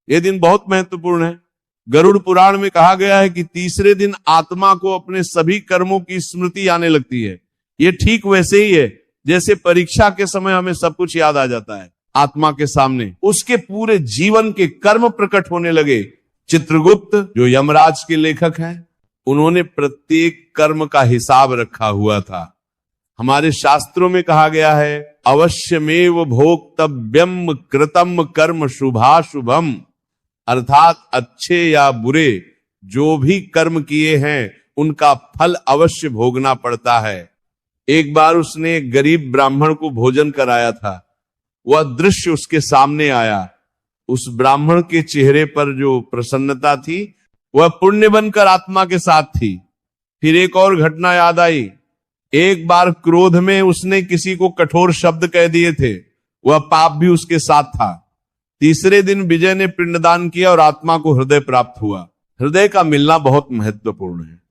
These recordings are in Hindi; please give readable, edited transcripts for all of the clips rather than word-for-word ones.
ये दिन बहुत महत्वपूर्ण है। गरुड़ पुराण में कहा गया है कि तीसरे दिन आत्मा को अपने सभी कर्मों की स्मृति आने लगती है। ये ठीक वैसे ही है जैसे परीक्षा के समय हमें सब कुछ याद आ जाता है। आत्मा के सामने उसके पूरे जीवन के कर्म प्रकट होने लगे। चित्रगुप्त जो यमराज के लेखक हैं, उन्होंने प्रत्येक कर्म का हिसाब रखा हुआ था। हमारे शास्त्रों में कहा गया है, अवश्यमेव भोक्तव्यम कृतम कर्म शुभाशुभम, अर्थात अच्छे या बुरे जो भी कर्म किए हैं उनका फल अवश्य भोगना पड़ता है। एक बार उसने एक गरीब ब्राह्मण को भोजन कराया था। वह दृश्य उसके सामने आया। उस ब्राह्मण के चेहरे पर जो प्रसन्नता थी वह पुण्य बनकर आत्मा के साथ थी। फिर एक और घटना याद आई। एक बार क्रोध में उसने किसी को कठोर शब्द कह दिए थे, वह पाप भी उसके साथ था। तीसरे दिन विजय ने पिंडदान किया और आत्मा को हृदय प्राप्त हुआ। हृदय का मिलना बहुत महत्वपूर्ण है।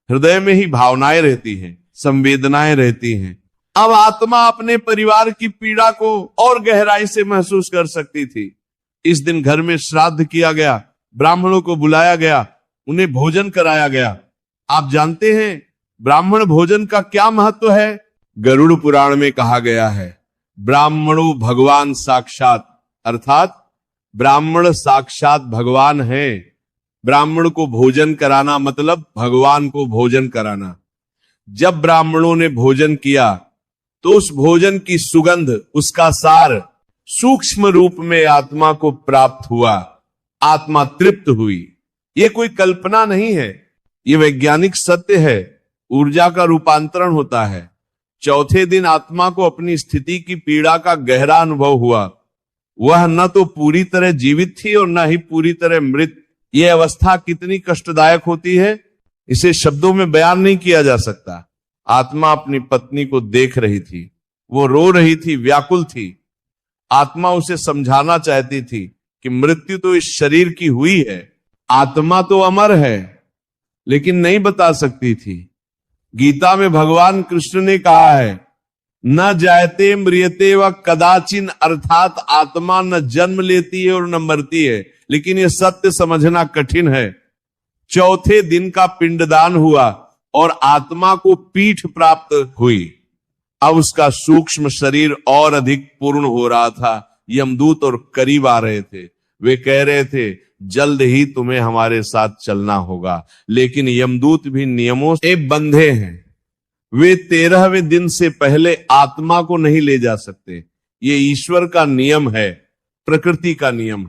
हृदय में ही भावनाएं रहती हैं, संवेदनाएं रहती हैं। अब आत्मा अपने परिवार की पीड़ा को और गहराई से महसूस कर सकती थी। इस दिन घर में श्राद्ध किया गया, ब्राह्मणों को बुलाया गया, उन्हें भोजन कराया गया। आप जानते हैं ब्राह्मण भोजन का क्या महत्व है? गरुड़ पुराण में कहा गया है, ब्राह्मणो भगवान साक्षात, अर्थात ब्राह्मण साक्षात भगवान है। ब्राह्मण को भोजन कराना मतलब भगवान को भोजन कराना। जब ब्राह्मणों ने भोजन किया तो उस भोजन की सुगंध, उसका सार सूक्ष्म रूप में आत्मा को प्राप्त हुआ। आत्मा तृप्त हुई। यह कोई कल्पना नहीं है, यह वैज्ञानिक सत्य है। ऊर्जा का रूपांतरण होता है। चौथे दिन आत्मा को अपनी स्थिति की पीड़ा का गहरा अनुभव हुआ। वह न तो पूरी तरह जीवित थी और न ही पूरी तरह मृत। यह अवस्था कितनी कष्टदायक होती है, इसे शब्दों में बयान नहीं किया जा सकता। आत्मा अपनी पत्नी को देख रही थी, वो रो रही थी, व्याकुल थी। आत्मा उसे समझाना चाहती थी कि मृत्यु तो इस शरीर की हुई है, आत्मा तो अमर है, लेकिन नहीं बता सकती थी। गीता में भगवान कृष्ण ने कहा है, न जायते म्रियते व कदाचिन, अर्थात आत्मा न जन्म लेती है और न मरती है। लेकिन यह सत्य समझना कठिन है। चौथे दिन का पिंडदान हुआ और आत्मा को पीठ प्राप्त हुई। अब उसका सूक्ष्म शरीर और अधिक पूर्ण हो रहा था। यमदूत और करीब आ रहे थे। वे कह रहे थे, जल्द ही तुम्हें हमारे साथ चलना होगा। लेकिन यमदूत भी नियमों से बंधे हैं। वे 13वें दिन से पहले आत्मा को नहीं ले जा सकते। ये ईश्वर का नियम है, प्रकृति का नियम है।